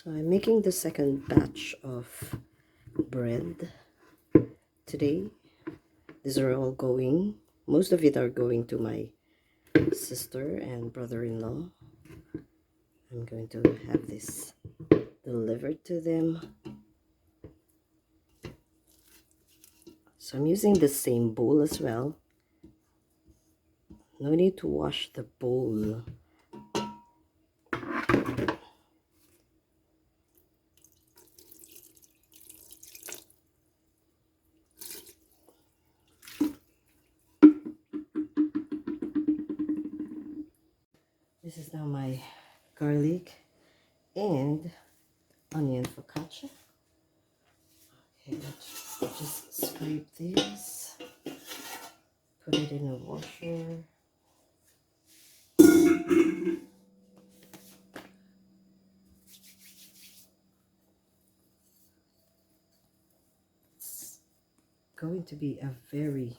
So I'm making the second batch of bread today. These are all going, most of it are going to my sister and brother-in-law. I'm going to have this delivered to them. So I'm using the same bowl as well. No need to wash the bowl. This is now my garlic and onion focaccia. Okay, let's just scrape this, put it in a washer. It's going to be a very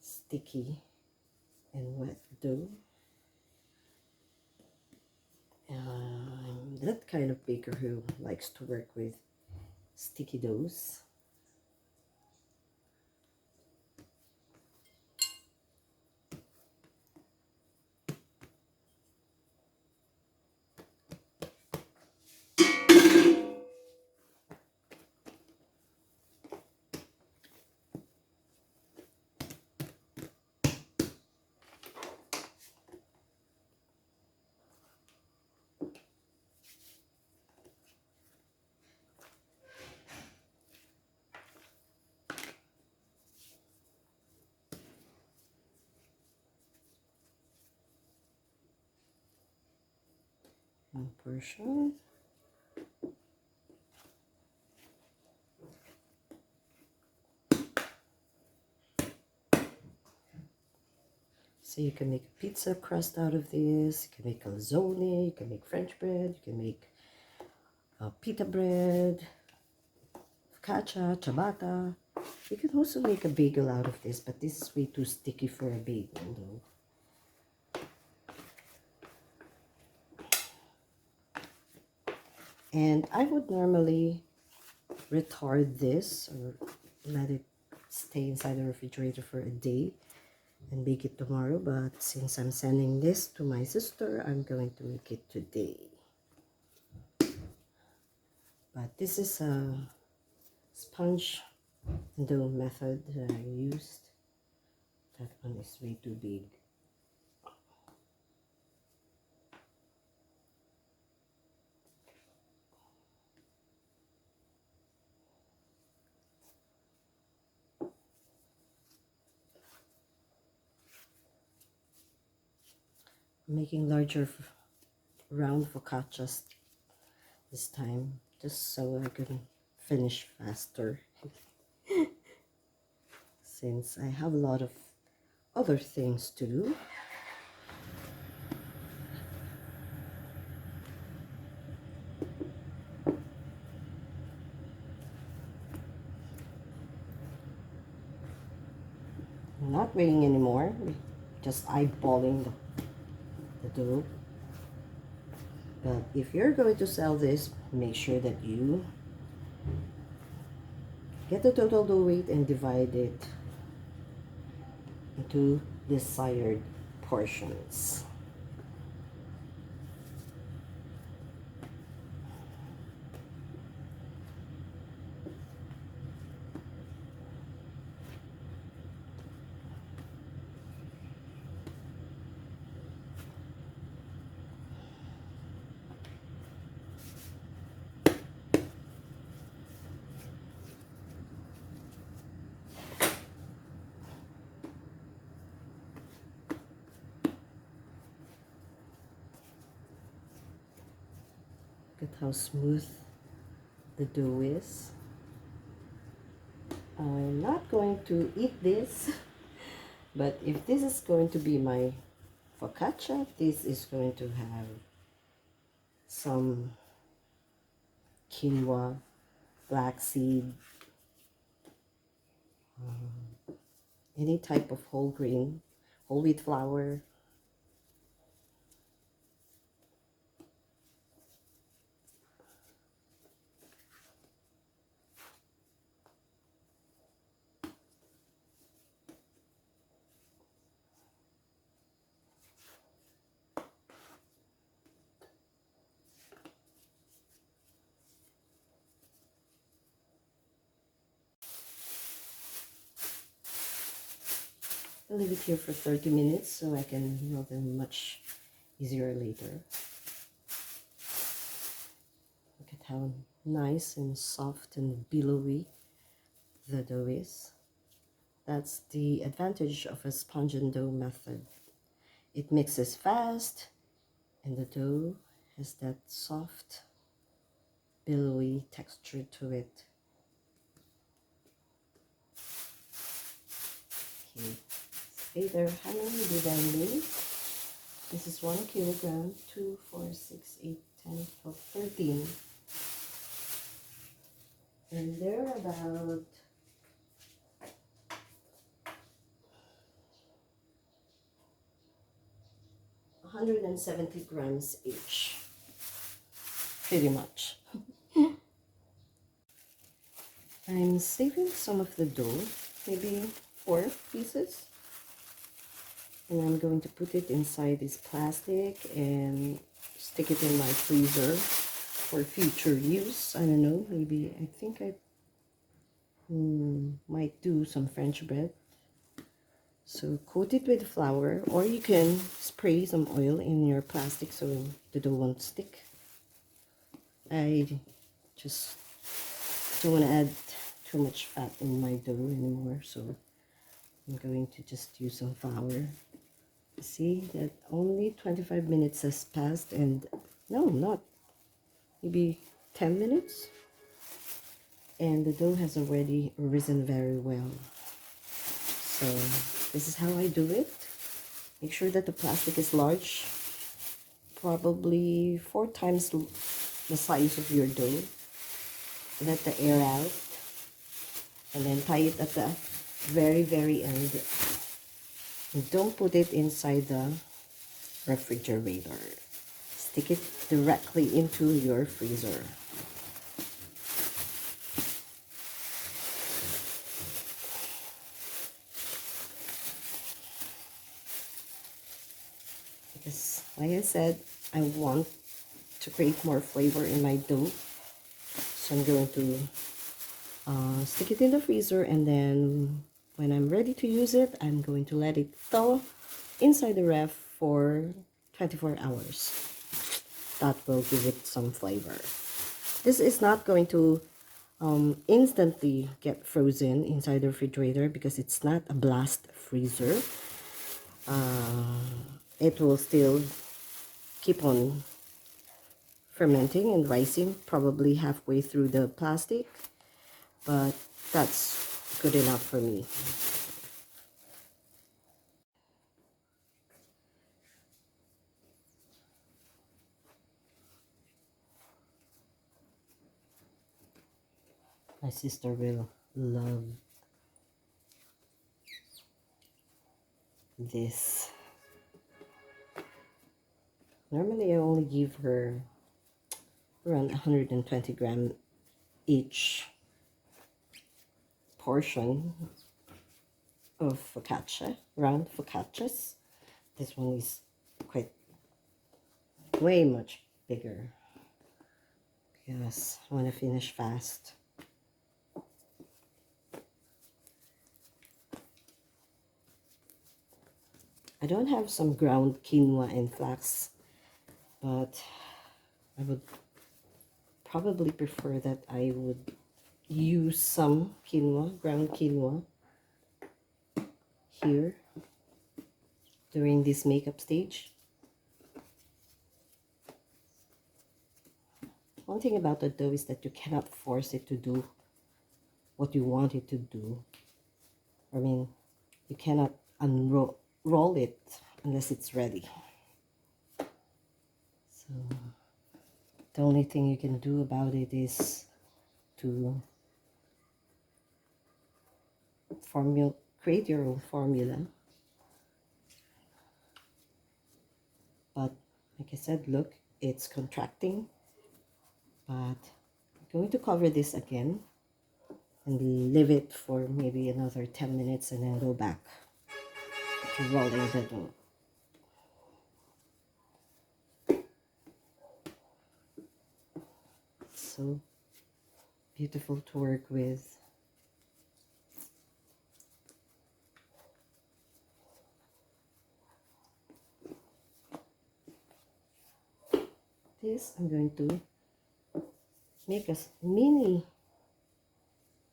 sticky and wet dough. I'm that kind of baker who likes to work with sticky doughs. One portion. So you can make a pizza crust out of this, you can make a calzone, you can make French bread, you can make pita bread, focaccia, ciabatta. You can also make a bagel out of this, but this is way too sticky for a bagel though. And I would normally retard this or let it stay inside the refrigerator for a day and bake it tomorrow, but since I'm sending this to my sister, I'm going to make it today. But this is a sponge dough method that I used. That one is way too big. I'm making larger round focaccias this time, just so I can finish faster. Since I have a lot of other things to do. I'm not weighing anymore, just eyeballing the dough. But if you're going to sell this, make sure that you get the total dough weight and divide it into desired portions. Look at how smooth the dough is. I'm not going to eat this, but if this is going to be my focaccia, this is going to have some quinoa, flaxseed, any type of whole grain, whole wheat flour. I'll leave it here for 30 minutes so I can melt them much easier later. Look at how nice and soft and billowy the dough is. That's the advantage of a sponge and dough method. It mixes fast and the dough has that soft, billowy texture to it. Okay, stay there. How many did I make? This is 1 kilogram, 2, 4, 6, 8, 10, 12, 13. And they're about 170 grams each, pretty much. I'm saving some of the dough, maybe 4 pieces. And I'm going to put it inside this plastic and stick it in my freezer for future use. I don't know, maybe I think I might do some French bread. So coat it with flour, or you can spray some oil in your plastic so the dough won't stick. I just don't want to add too much fat in my dough anymore, so I'm going to just use some flour. See that only 25 minutes has passed, and no, not maybe 10 minutes, and the dough has already risen very well. So this is how I do it. Make sure that the plastic is large, probably 4 times the size of your dough. Let the air out and then tie it at the very end. And don't put it inside the refrigerator. Stick it directly into your freezer. Because, like I said, I want to create more flavor in my dough. So I'm going to stick it in the freezer, and then when I'm ready to use it, I'm going to let it thaw inside the ref for 24 hours. That will give it some flavor. This is not going to instantly get frozen inside the refrigerator because it's not a blast freezer. It will still keep on fermenting and rising probably halfway through the plastic, but that's good enough for me. My sister will love this. Normally I only give her around 120 gram each portion of focaccia, round focaccias. This one is way much bigger because I want to finish fast. I don't have some ground quinoa and flax, but I would probably prefer that I would use some quinoa, ground quinoa, here during this makeup stage. One thing about the dough is that you cannot force it to do what you want it to do. I mean, you cannot roll it unless it's ready. So the only thing you can do about it is to create your own formula. But like I said, look, it's contracting. But I'm going to cover this again and leave it for maybe another 10 minutes and then go back to rolling the dough. So beautiful to work with. this, I'm going to make a mini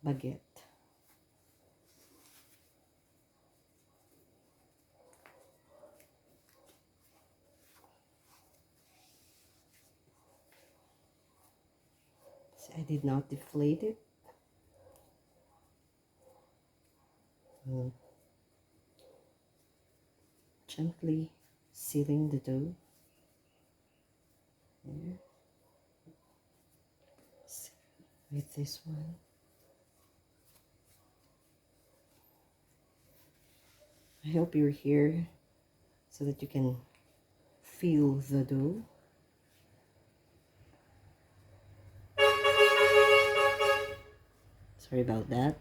baguette. See, I did not deflate it. Gently sealing the dough. Here. With this one. I hope you're here so that you can feel the dough. Sorry about that.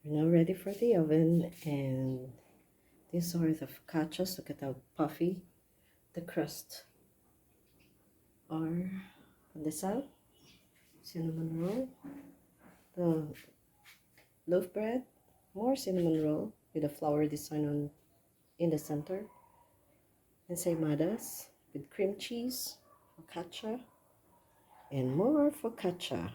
We're now ready for the oven, and these are the focaccias. Look at how puffy the crust are on the side. Cinnamon roll, the loaf bread, more cinnamon roll with a flower design on in the center, ensaimadas with cream cheese, focaccia, and more focaccia.